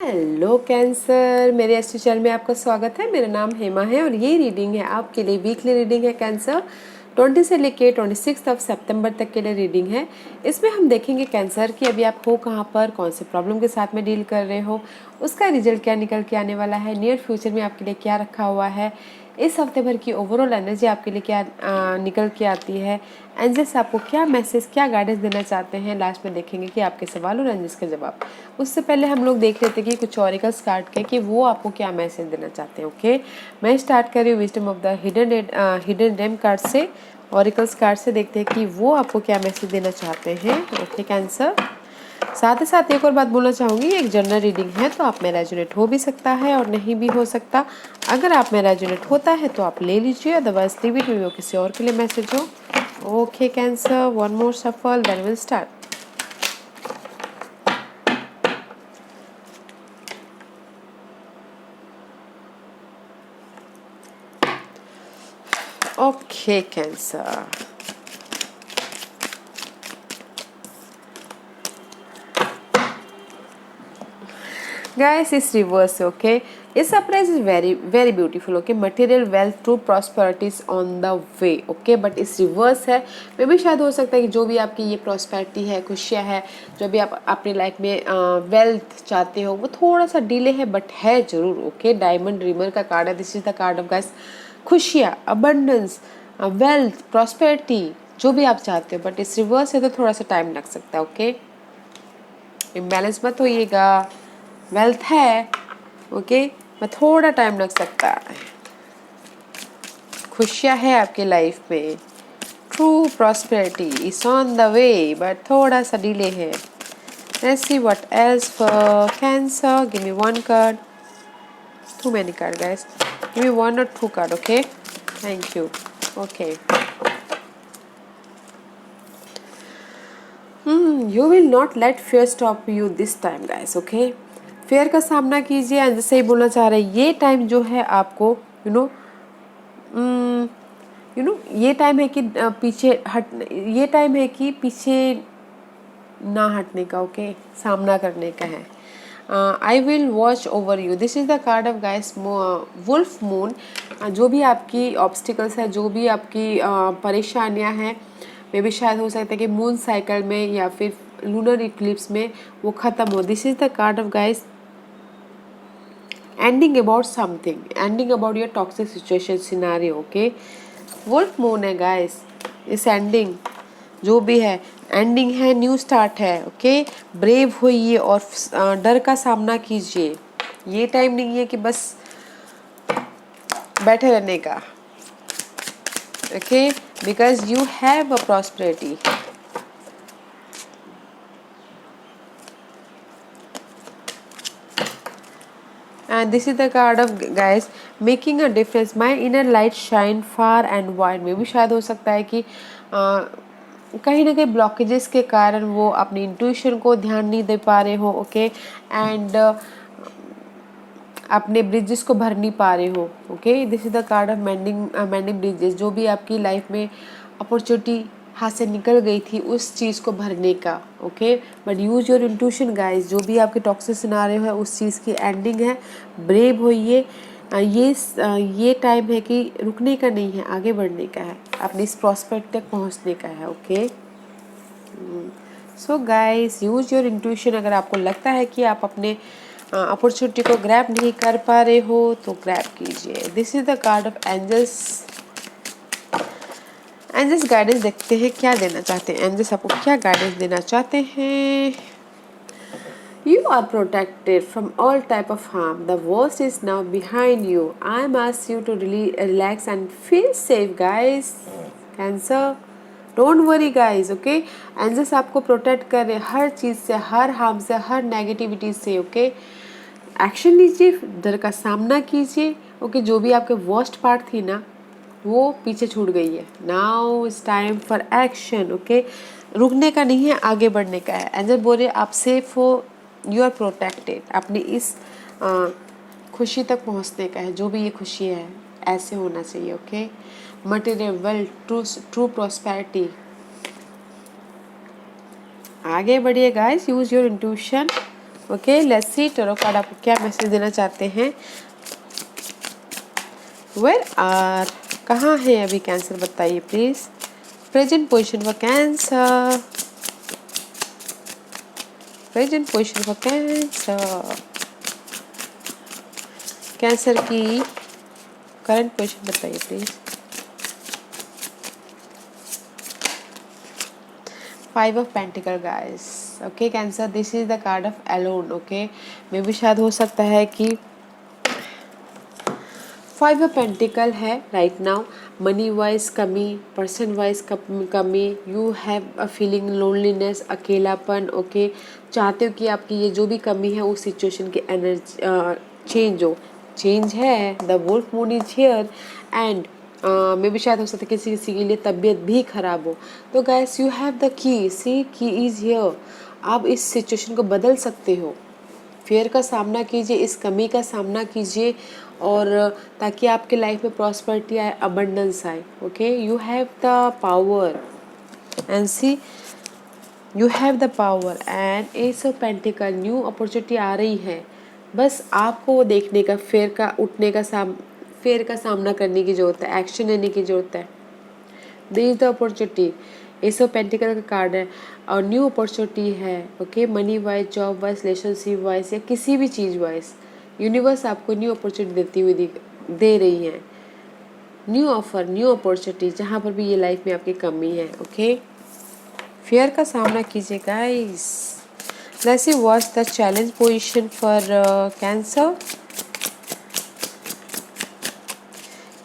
Hello cancer, मेरे astro channel में आपका स्वागत है। मेरा नाम हेमा है और ये रीडिंग है आपके लिए, वीकली रीडिंग है कैंसर। 20 से लेके 26 सितंबर तक के लिए रीडिंग है। इसमें हम देखेंगे कैंसर कि अभी आप हो कहाँ पर, कौन से प्रॉब्लम के साथ में डील कर रहे हो, उसका रिजल्ट क्या निकल के आने वाला है, नियर फ्यूचर में आपके लिए क्या रखा हुआ है, इस हफ्ते भर की ओवरऑल एनर्जी आपके लिए क्या निकल के आती है, एंजल्स आपको क्या मैसेज, क्या गाइडेंस देना चाहते हैं। लास्ट में देखेंगे कि आपके सवाल और एंजल्स के जवाब। उससे पहले हम लोग देख लेते हैं कि कुछ ऑरिकल्स कार्ड के कि वो आपको क्या मैसेज देना चाहते हैं। ओके, मैं स्टार्ट कर रही हूँ wisdom of the hidden realm card से। ऑरिकल्स कार्ड से देखते हैं कि वो आपको क्या मैसेज देना चाहते हैं। ओके कैंसर, साथ ही साथ एक और बात बोलना चाहूँगी, एक जनरल रीडिंग है तो आप में रेजोनेट हो भी सकता है और नहीं भी हो सकता। अगर आप में रेजोनेट होता है तो आप ले लीजिए, अदरवाइज लीव इट, वो किसी और के लिए मैसेज हो। Okay cancer, one more shuffle, then will start. Okay cancer, guys, it's reverse. Okay, this surprise is very beautiful. Okay, material wealth, true prosperity is on the way. Okay, but इस reverse है। मे भी शायद हो सकता है कि जो भी आपकी ये प्रॉस्पेरिटी है, खुशियाँ है, जो भी आप अपनी लाइफ में वेल्थ चाहते हो, वो थोड़ा सा डिले है बट है जरूर। ओके, डायमंड ड्रीमर का कार्ड है। This is the card of guys, खुशियाँ, अबंडेंस, वेल्थ, प्रॉस्पेरिटी, जो भी आप चाहते हो। बट इस रिवर्स है तो थोड़ा सा टाइम लग सकता है। ओके, इम्बैलेंस मत होइएगा, वेल्थ है। ओके, मैं थोड़ा टाइम लग सकता है, खुशियाँ है आपके लाइफ में, true prosperity is on the way but थोड़ा सा डिले है। Let's see what else for cancer. Give me one card, too many card guys, give me one और two card. Okay, thank you. Okay, you will not let fear stop you this time guys. Okay, fear का सामना कीजिए। जैसे ही बोलना चाह रहे हैं, ये टाइम जो है आपको ये टाइम है कि पीछे हट, ये टाइम है कि पीछे ना हटने का। ओके, सामना करने का है। I will watch over you, this is the card of guys wolf moon. जो भी आपकी ऑब्स्टिकल्स है, जो भी आपकी परेशानियां हैं, मे भी शायद हो सकता है कि मून साइकिल में या फिर लूनर इक्लिप्स में वो ख़त्म हो। This is the card of guys ending about something, ending about your toxic situation scenario. Okay, wolf moon है गाइस, इस एंडिंग जो भी है, एंडिंग है, न्यू स्टार्ट है। ओके, ब्रेव होइए और डर का सामना कीजिए। ये टाइम नहीं है कि बस बैठे रहने का। Okay, because you have a prosperity. And this is the card of guys making a difference, my inner light shine far and wide। में भी शायद हो सकता है कि कहीं ना कहीं ब्लॉकेजेस के कारण वो अपनी इंट्यूशन को ध्यान नहीं दे पा रहे हो। ओके, एंड अपने ब्रिजेस को भर नहीं पा रहे हो। Okay, this is the card of mending bridges. जो भी आपकी लाइफ में अपॉर्चुनिटी हाथ से निकल गई थी उस चीज़ को भरने का। Okay, but use your intuition guys. जो भी आपके टॉक्सिक सिनारियो है उस चीज़ की एंडिंग है, ब्रेव होइए। ये टाइम है कि रुकने का नहीं है, आगे बढ़ने का है, अपनी इस प्रॉस्पेक्ट तक पहुंचने का है। Okay, so guys use your intuition. अगर आपको लगता है कि आप अपने अपॉर्चुनिटी को ग्रैब नहीं कर पा रहे हो तो ग्रैब कीजिए। This is the card of angels. Angels guidance देखते हैं क्या देना चाहते हैं। एंजल्स आपको क्या गाइडेंस देना चाहते हैं। You are protected from all type of harm. The worst is now behind you. I am ask you to really relax and feel safe, guys. Cancer, don't worry guys. Okay, angels आपको protect कर रहे हैं हर चीज़ से, हर harm से, हर नेगेटिविटी से। ओके, एक्शन लीजिए, डर का सामना कीजिए। ओके, जो भी आपके वर्स्ट पार्ट थी ना वो पीछे छूट गई है। Now it's time for action. Okay, रुकने का नहीं है, आगे बढ़ने का है। एंजल बोल रहे आप सेफ हो, यू आर प्रोटेक्टेड। अपनी इस खुशी तक पहुंचने का है, जो भी ये खुशी है ऐसे होना चाहिए। Okay, material wealth, true prosperity. आगे बढ़िए guys, use your intuition. Okay, let's see tarot card आपको क्या मैसेज देना चाहते हैं। वेयर आर, कहाँ है अभी कैंसर, बताइए please. Present position for cancer, present position for cancer, cancer की करंट पोजीशन बताइए please. 5 of pentacle guys. Okay cancer, this is the card of alone. Okay, मे भी शायद हो सकता है कि 5 ऑफ पेंटिकल है राइट नाउ। मनी वाइज कमी, पर्सन वाइज कमी, you have a feeling loneliness, अकेलापन। ओके, चाहते हो कि आपकी ये जो भी कमी है उस सिचुएशन की एनर्जी चेंज हो। चेंज है, the wolf moon is here and मे भी शायद हो सकता है किसी किसी के लिए तबीयत भी खराब हो। तो guys you have the key, सी की इज हियर। आप इस सिचुएशन को बदल सकते हो। फेयर का सामना कीजिए, इस कमी का सामना कीजिए और ताकि आपके लाइफ में प्रॉस्पेरिटी आए, अबंडेंस आए। Okay, you have the power and see, you have the power and ace of pentacle. New opportunity आ रही है, बस आपको वो देखने का, फेयर का सामना करने की जरूरत है, एक्शन लेने की जरूरत है। This is the opportunity. S of pentacle का कार्ड है और न्यू अपॉर्चुनिटी है। Okay, money wise, job wise, relationship wise या किसी भी चीज़ वाइज यूनिवर्स आपको न्यू अपॉर्चुनिटी देती हुई दे रही है। न्यू ऑफर, न्यू अपॉर्चुनिटी, जहाँ पर भी ये लाइफ में आपकी कमी है। ओके, फियर का सामना कीजिए guys. Let's see what's the challenge position for cancer.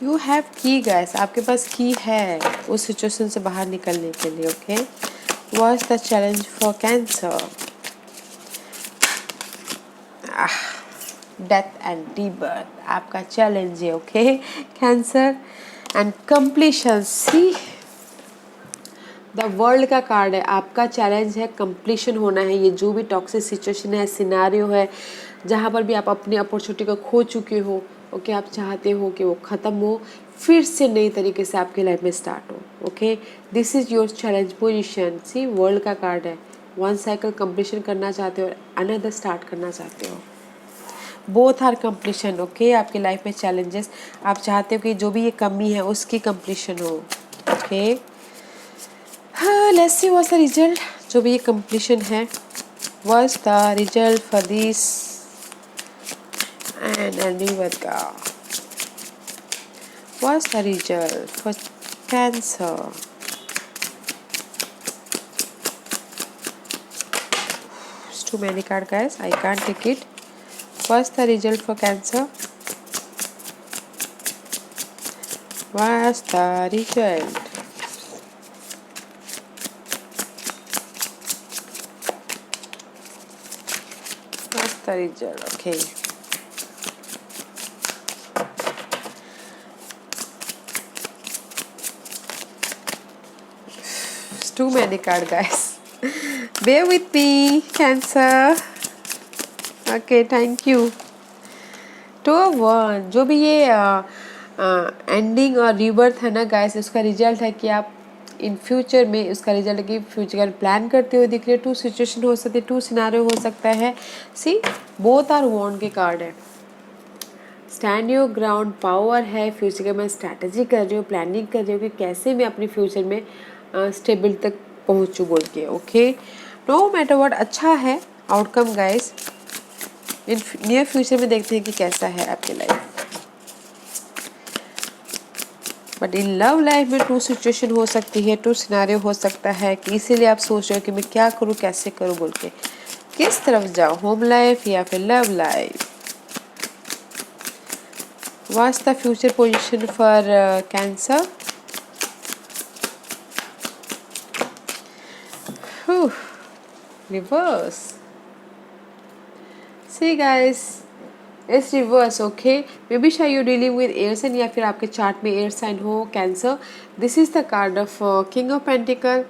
You have की गाइस, आपके पास की है उस सिचुएशन से बाहर निकलने के लिए। Okay, what's the challenge for cancer. Death and rebirth आपका चैलेंज है। Okay cancer and completion, see the world का कार्ड है। आपका चैलेंज है कंप्लीशन होना है। ये जो भी टॉक्सिक सिचुएशन है, सिनारियो है, जहाँ पर भी आप अपनी अपॉर्चुनिटी को खो चुके हो, ओके, आप चाहते हो कि वो ख़त्म हो, फिर से नई तरीके से आपके लाइफ में स्टार्ट हो। Okay, this is your challenge position. See world का कार्ड है। वन साइकिल कंप्लीशन करना चाहते हो और अनदर स्टार्ट करना चाहते हो। Both are completion. ओके, आपकी लाइफ में चैलेंजेस, आप चाहते हो कि जो भी ये कमी है उसकी कंप्लीशन हो। ओके, हाँ, let's see what's the result. जो भी ये कंप्लीशन है, what's the result for this and ending with God. What's the result for Cancer? It's too many cards, guys. I can't take it. What's the result for Cancer? What's the result? What's the result? Okay. Too many cards, guys. Bear with me, Cancer. Okay, thank you. 2 of Wands, जो भी ये ending और rebirth है ना guys, उसका result है कि आप इन फ्यूचर में, उसका रिजल्ट है कि फ्यूचर का प्लान करते हुए दिख रहे हो। 2 सिचुएशन हो सकती है, 2 सिनारियो हो सकता है। सी बोथ आर वॉन्ड के कार्ड है। स्टैंड योर ग्राउंड, पावर है। फ्यूचर का मैं स्ट्रैटेजी कर रही हूँ, प्लानिंग कर रही हूँ कि कैसे मैं अपने फ्यूचर में स्टेबल तक पहुँचूँ बोल के। ओके, नो मैटर व्हाट, अच्छा है outcome guys. In near future में देखते हैं कि कैसा है आपकी life. But in love life में 2 सिचुएशन हो सकती है, 2 सिनारियो हो सकता है कि इसीलिए आप सोच रहे हो कि मैं क्या करूँ, कैसे करूँ बोल के, किस तरफ जाऊँ, होम लाइफ या फिर love life. What's the future position for cancer. Reverse, see guys, it's reverse. Okay, maybe शायद you dealing with air sign या फिर आपके चार्ट में एयर साइन हो cancer. This is the card of king of pentacle,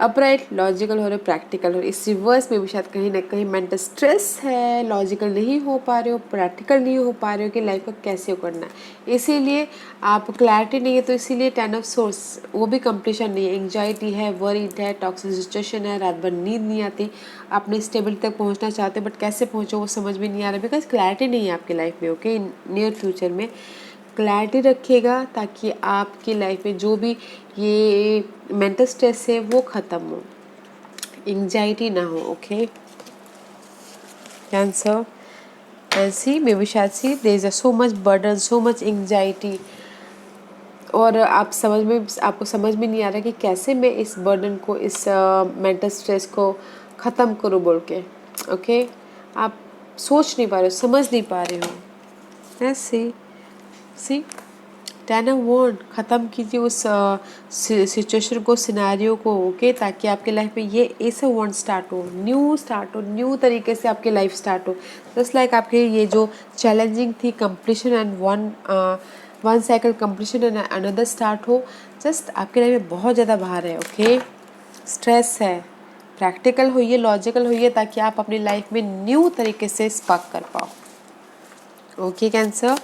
upright, logical हो रहे हो, practical हो रहे हो। इस रिवर्स में भी शायद कहीं ना कहीं मेंटल स्ट्रेस है, लॉजिकल नहीं हो पा रहे हो, प्रैक्टिकल नहीं हो पा रहे हो कि लाइफ को कैसे करना है, इसीलिए आप क्लैरिटी नहीं है। तो इसीलिए 10 ऑफ सोर्स वो भी कंप्लीशन नहीं है, एंग्जाइटी है, वरीड है, टॉक्सिक सिचुएशन है, रात भर नींद नहीं आती, अपने स्टेबिलिटी तक पहुंचना चाहते हो बट कैसे पहुंचो वो समझ में नहीं आ रहा, बिकॉज क्लैरिटी नहीं है आपकी लाइफ में। ओके, नियर फ्यूचर में क्लैरिटी रखिएगा ताकि आपकी लाइफ में जो भी ये मेंटल स्ट्रेस है वो ख़त्म हो, एंग्जाइटी ना हो। Okay cancer, and see maybe शायद see there is so much burden, so much anxiety, और आपको समझ में नहीं आ रहा कि कैसे मैं इस बर्डन को, इस मेंटल स्ट्रेस को ख़त्म करूँ बोल के। ओके, आप सोच नहीं पा रहे हो, समझ नहीं पा रहे हो। सी 10 ऑफ वॉन्ड, ख़त्म कीजिए उस सिचुएशन को, सिनेरियो को। ओके, ताकि आपके लाइफ में ये ऐसे वॉन्ड स्टार्ट हो, न्यू तरीके से आपकी लाइफ स्टार्ट हो। जस्ट लाइक आपके ये जो चैलेंजिंग थी completion and one cycle completion and another start हो। जस्ट आपके लाइफ में बहुत ज़्यादा भार है। ओके, स्ट्रेस है, प्रैक्टिकल होइए, लॉजिकल होइए, ताकि आप अपनी लाइफ में न्यू तरीके से स्पार्क कर पाओ। ओके कैंसर,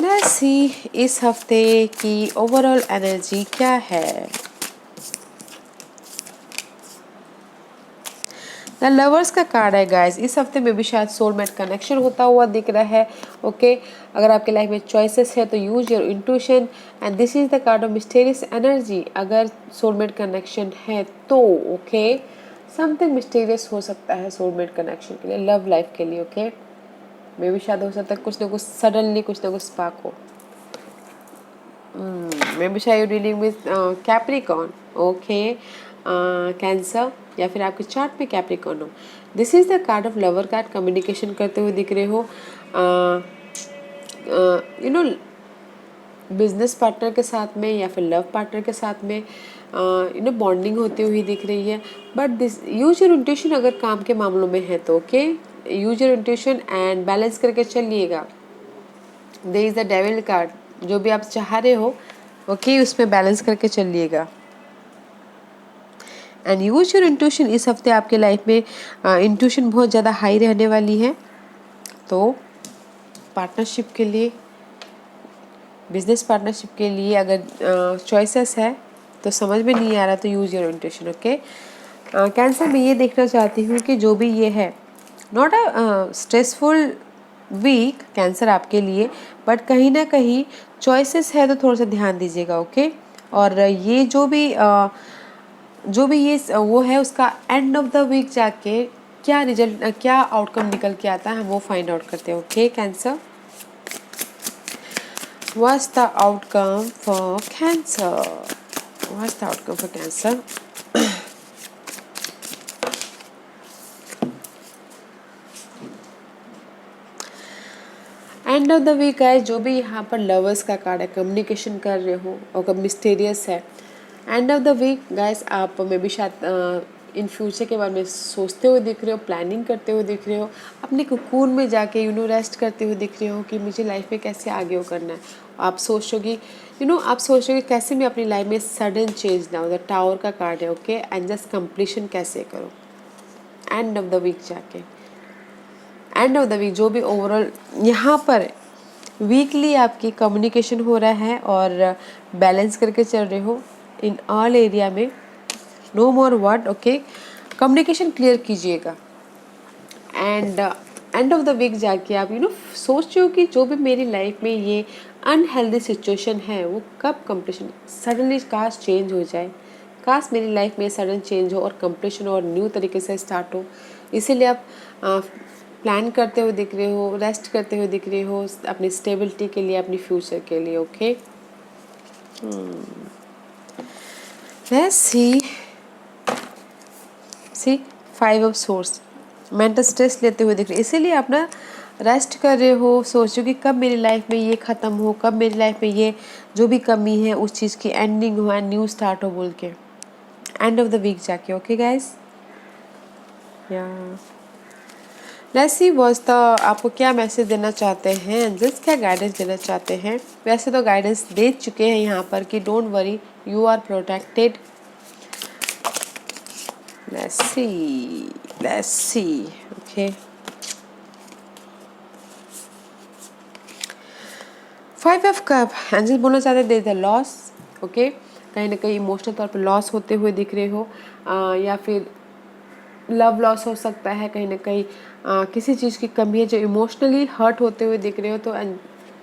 लेट्स सी इस हफ्ते की ओवरऑल एनर्जी क्या है। द लवर्स का कार्ड है गाइस। इस हफ्ते में भी शायद सोलमेट कनेक्शन होता हुआ दिख रहा है। ओके, अगर आपके लाइफ में चॉइसेस है तो use your intuition, and this is the card of mysterious energy. अगर सोलमेट कनेक्शन है तो ओके, समथिंग मिस्टीरियस हो सकता है सोलमेट कनेक्शन के लिए, लव लाइफ के लिए। ओके, मे भी शायद हो सकता है कुछ ना कुछ सडनली कुछ ना कुछ स्पार्क हो। मे बी शायद dealing with Capricorn. Okay, cancer, या फिर आपके चार्ट में कैप्रिकॉर्न हो। This is the card of lover card, communication करते हुए दिख रहे हो, यू नो बिजनेस पार्टनर के साथ में या फिर लव पार्टनर के साथ में बॉन्डिंग होती हुई दिख रही है। But this use your intuition अगर काम के मामलों में है तो। Okay, use your intuition and balance करके चलिएगा। There is the devil card, जो भी आप चाह रहे हो ओके उसमें बैलेंस करके चलिएगा। एंड यूज योर इंट्यूशन, इस हफ्ते आपके लाइफ में इंट्यूशन बहुत ज़्यादा हाई रहने वाली है। तो पार्टनरशिप के लिए, बिजनेस पार्टनरशिप के लिए अगर चॉइसेस है तो समझ में नहीं आ रहा तो use your intuition. Okay cancer, मैं ये देखना चाहती हूँ कि जो भी ये है not a stressful week cancer आपके लिए, बट कहीं ना कहीं चॉइसेस है तो थोड़ा सा ध्यान दीजिएगा। ओके, और ये जो भी ये वो है उसका एंड ऑफ द वीक जाके क्या रिजल्ट, क्या आउटकम निकल के आता है हम वो फाइंड आउट करते हैं। Okay cancer, what's the outcome for cancer, what's the outcome for cancer. End of the week है, जो भी यहाँ पर लवर्स का कार्ड है, कम्युनिकेशन कर रहे हो और मिस्टीरियस है। End of the week guys, आप में भी शायद इन फ्यूचर के बारे में सोचते हुए दिख रहे हो, प्लानिंग करते हुए दिख रहे हो, अपने कुकून में जाके रेस्ट करते हुए दिख रहे हो कि मुझे लाइफ में कैसे आगे वो करना है। आप सोचोगे आप सोचोगे कैसे मैं अपनी लाइफ में सडन चेंज लाऊं। द टावर का कार्ड है। ओके, एंड जस्ट कंप्लीशन कैसे करो एंड ऑफ द वीक जाके। एंड ऑफ द वीक जो भी ओवरऑल यहाँ पर वीकली आपकी कम्युनिकेशन हो रहा है और बैलेंस करके चल रहे हो इन ऑल एरिया में, no more word. Okay, communication clear कीजिएगा। And end of the week जाके आप सोच रहे हो कि जो भी मेरी लाइफ में ये अनहेल्दी सिचुएशन है वो कब कंप्लीशन, सडनली काश चेंज हो जाए, काश मेरी लाइफ में सडन चेंज हो और कंप्लीशन और न्यू तरीके से स्टार्ट हो। इसीलिए आप प्लान करते हुए दिख रहे हो, रेस्ट करते हुए दिख रहे हो अपनी स्टेबिलिटी के लिए, अपनी फ्यूचर के लिए। Okay, let's see 5 of source, mental stress लेते हुए दिख रहे, इसीलिए अपना रेस्ट कर रहे हो, सोचो कि कब मेरी लाइफ में ये ख़त्म हो, कब मेरी लाइफ में ये जो भी कमी है उस चीज़ की एंडिंग हो एंड न्यू स्टार्ट हो बोल के एंड ऑफ द वीक जाके। ओके गाइस, या लेट्स सी व्हाट्स द, आपको क्या मैसेज देना चाहते हैं एंजल्स, क्या गाइडेंस देना चाहते हैं। वैसे तो गाइडेंस दे चुके हैं यहाँ पर कि don't worry, you are protected. let's see okay. 5 of cup angel बोलना चाहते हैं there is a loss okay, कहीं ना कहीं इमोशनल तौर पे लॉस होते हुए दिख रहे हो, या फिर लव लॉस हो सकता है, कहीं ना कहीं किसी चीज़ की कमी है जो इमोशनली हर्ट होते हुए दिख रहे हो। तो and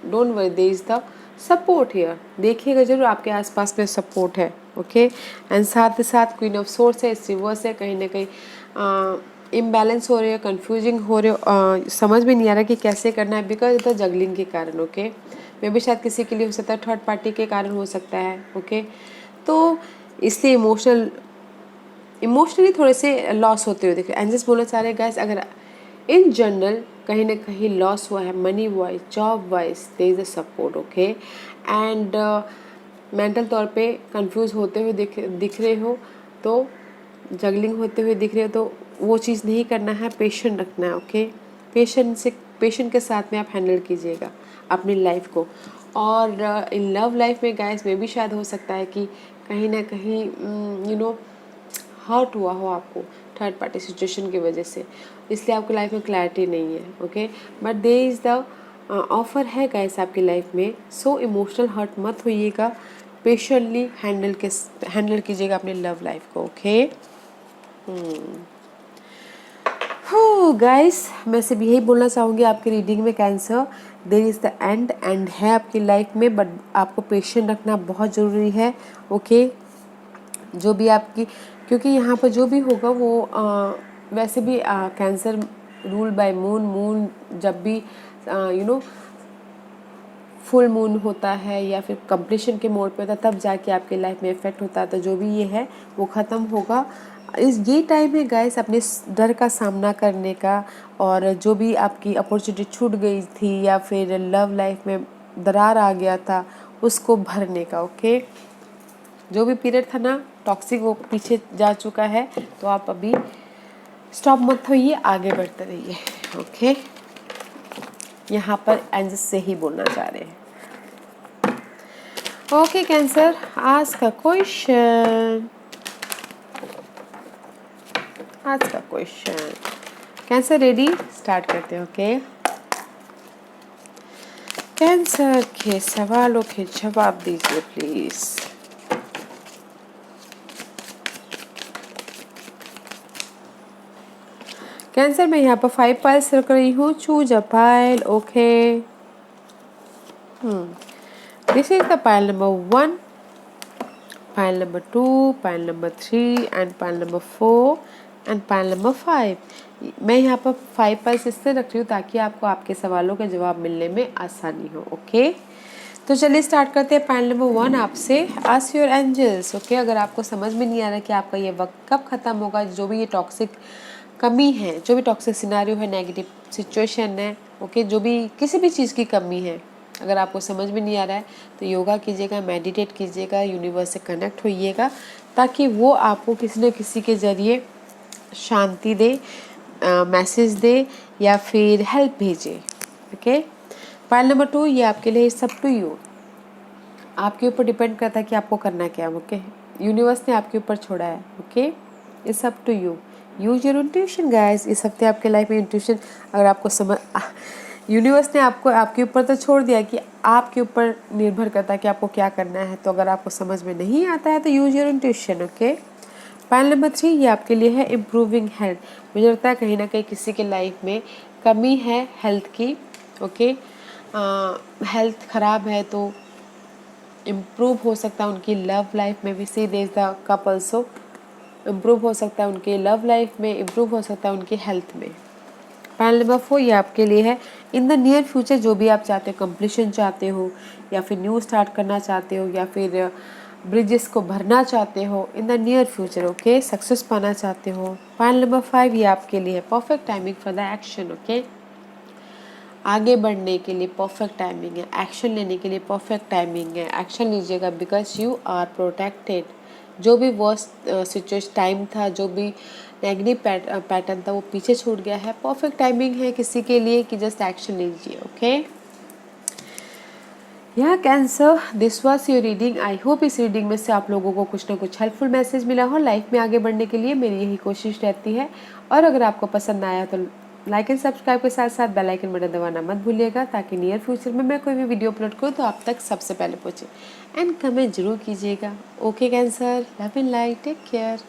don't worry, there is the support here, देखिएगा जरूर आपके आसपास में सपोर्ट है ओके। एंड साथ ही साथ क्वीन ऑफ सोर्स है, इस रिवर्स है, कहीं ना कहीं इम्बैलेंस हो रहे हो, कंफ्यूजिंग हो रहे हो, समझ में नहीं आ रहा कि कैसे करना है बिकॉज द जगलिंग के कारण ओके। मे भी शायद किसी के लिए हो सकता है थर्ड पार्टी के कारण हो सकता है ओके। तो इसलिए इमोशनली थोड़े से लॉस होते हुए देखिए। एंजल्स बोलना चाह रहे हैं गाइस, अगर इन जनरल कहीं ना कहीं लॉस हुआ है money wise, job wise, there is a support okay. And mental तौर पे कंफ्यूज होते हुए दिख रहे हो, तो जगलिंग होते हुए दिख रहे हो, तो वो चीज़ नहीं करना है, पेशेंट रखना है ओके। पेशेंट के साथ में आप हैंडल कीजिएगा अपनी लाइफ को। और इन लव लाइफ में गाइस में भी शायद हो सकता है कि कहीं ना कहीं हर्ट हुआ हो आपको थर्ड पार्टी सिचुएशन की वजह से, इसलिए आपकी लाइफ में क्लैरिटी नहीं है okay. But there is the offer है गाइस आपकी लाइफ में, सो इमोशनल हर्ट मत होइएगा, पेशेंटली हैंडल कीजिएगा अपनी लव लाइफ को ओके। हो गाइस, मैं सिर्फ यही बोलना चाहूँगी आपकी रीडिंग में cancer, there is the end है आपकी लाइफ में, बट आपको पेशेंट रखना बहुत ज़रूरी है ओके। जो भी आपकी, क्योंकि यहाँ पर जो भी होगा वो वैसे भी कैंसर रूल बाय मून जब भी फुल मून होता है या फिर कंप्लीशन के मोड पे होता है तब जाके आपके लाइफ में इफेक्ट होता है। तो जो भी ये है वो ख़त्म होगा। ये टाइम है गाइस अपने डर का सामना करने का, और जो भी आपकी अपॉर्चुनिटी छूट गई थी या फिर लव लाइफ में दरार आ गया था उसको भरने का ओके। जो भी पीरियड था ना टॉक्सिक वो पीछे जा चुका है, तो आप अभी स्टॉप मत होइए, आगे बढ़ते रहिए ओके। यहाँ पर एंजल्स से ही बोलना चाह रहे हैं okay. Cancer, ask a question, ask a question. Cancer ready, start करते हैं ओके। कैंसर के सवालों के जवाब दीजिए प्लीज। कैंसर में यहाँ पर 5 पाइल्स रख रही हूँ, choose a pile okay. This is the pile number 1, pile number 2, pile number 3 and pile number 4 and pile number 5। मैं यहाँ पर 5 पाइल्स इसलिए रख रही हूँ ताकि आपको आपके सवालों के जवाब मिलने में आसानी हो ओके। तो चलिए स्टार्ट करते हैं। पाइल नंबर 1 आपसे, आस्क योर एंजल्स ओके। अगर आपको समझ में नहीं आ रहा कि आपका ये वक्त कब ख़त्म होगा, जो भी ये टॉक्सिक कमी है, जो भी टॉक्सिक सिनारियो है, नेगेटिव सिचुएशन है ओके, जो भी किसी भी चीज़ की कमी है, अगर आपको समझ में नहीं आ रहा है तो योगा कीजिएगा, मेडिटेट कीजिएगा, यूनिवर्स से कनेक्ट होइएगा ताकि वो आपको किसी न किसी के ज़रिए शांति दे, मैसेज दे या फिर हेल्प भेजे ओके। पाइल नंबर 2 ये आपके लिए सब टू यू, आपके ऊपर डिपेंड करता है कि आपको करना क्या है ओके। यूनिवर्स ने आपके ऊपर छोड़ा है okay, it's up to you, use your intuition guys. इस हफ्ते आपके लाइफ में इंट्यूशन, अगर आपको समझ यूनिवर्स ने आपको आपके ऊपर तो छोड़ दिया कि आपके ऊपर निर्भर करता है कि आपको क्या करना है। तो अगर आपको समझ में नहीं आता है तो use your intuition okay. Pile number 3 ये आपके लिए है इम्प्रूविंग हेल्थ। मुझे लगता है कहीं ना कहीं किसी के लाइफ में कमी है हेल्थ की ओके। हेल्थ ख़राब है तो इम्प्रूव हो सकता है उनकी लव लाइफ में भी, see there the cup also, improve हो सकता है उनकी लव लाइफ में, इम्प्रूव हो सकता है उनकी हेल्थ में। पाइल नंबर 4 ये आपके लिए है इन द नियर फ्यूचर, जो भी आप चाहते हो, कंप्लीशन चाहते हो या फिर न्यू स्टार्ट करना चाहते हो या फिर ब्रिजेस को भरना चाहते हो in the near future okay, success पाना चाहते हो। पाइल नंबर 5 ये आपके लिए है perfect timing for the action okay. आगे बढ़ने के लिए परफेक्ट टाइमिंग है, एक्शन लेने के लिए परफेक्ट टाइमिंग है, एक्शन लीजिएगा बिकॉज यू आर प्रोटेक्टेड। जो भी वर्स्ट सिचुएशन टाइम था, जो भी नेगेटिव पैटर्न था वो पीछे छूट गया है, परफेक्ट टाइमिंग है किसी के लिए कि जस्ट एक्शन लीजिए ओके। यहाँ cancer, this was your reading. I hope इस रीडिंग में से आप लोगों को कुछ ना कुछ हेल्पफुल मैसेज मिला हो। लाइफ में आगे बढ़ने के लिए मेरी यही कोशिश रहती है। और अगर आपको पसंद आया तो लाइक एंड सब्सक्राइब के साथ साथ बेल आइकन बटन दबाना मत भूलिएगा, ताकि नियर फ्यूचर में मैं कोई भी वीडियो अपलोड करूँ तो आप तक सबसे पहले पहुँचे। एंड कमेंट जरूर कीजिएगा। Okay cancer, love and light, take care.